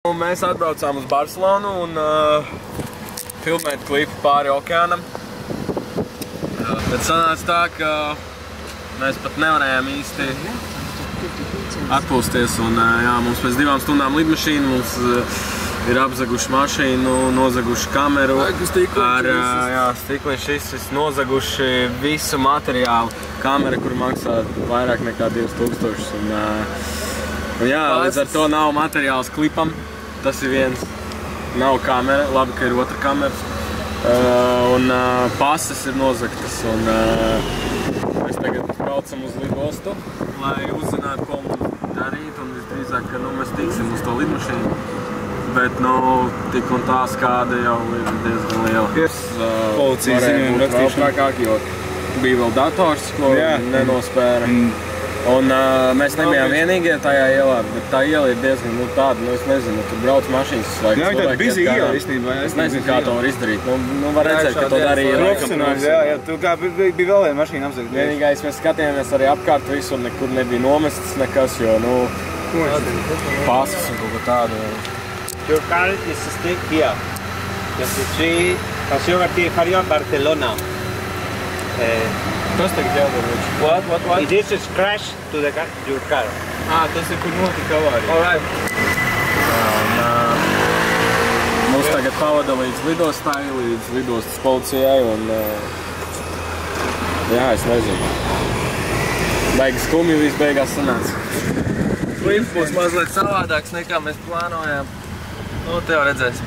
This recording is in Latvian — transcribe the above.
Mēs atbraucām uz Barcelonu un filmēt klipu pāri okeānam. Bet sanāca tā, ka mēs pat nevarējām īsti atpūsties. Un, jā, mums pēc 2 stundām lidmašīna, mums ir apzaguši mašīnu, nozaguši kameru. Stikliņš šis nozaguši visu materiālu. Kamera, kur maksā vairāk nekā 2000. Jā, līdz ar to nav materiāls klipam. Tas ir viens. Nav kamera, labi, ka ir otra kamera. Un pases ir nozagtas. Un mēs tagad braucam uz lidostu, lai uzzinātu, ko mums darīt. Un visdrīzāk, ka mēs tiksim uz to lidmašīnu. Bet, tik un tā skāde jau ir diezgan liela. Policija ziņojumi rakstīšana. Jo bija vēl dators, ko nenospēra. Un mēs nebijām vienīgie tajā ielā, bet tā iela ir diezgan tāda, es nezinu, tur brauc mašīnas. Jā, tāda busy iela īstenībā. Es nezinu, kā to var izdarīt. Var redzēt, ka to darīja profesionāli. Jā, tu kā bija vēl viena mašīna apzagt. Vienīgais, mēs skatījāmies arī apkārt visur, nekur nebija nomestas nekas, jo, pasas un kaut ko tādu. Your car is still here. As you see, Paseo García Faria, Barcelona. Kas tagad jādara? What? It is crash to your car. Tas ir, kur notika avārija. Alright. Mums tagad pavada līdz lidostai, līdz lidostas policijai un... Jā, es nezinu. Baigi skumji viss beigās sanāca. Klips būs mazliet savādāks nekā mēs plānojām. Te jau redzēsim.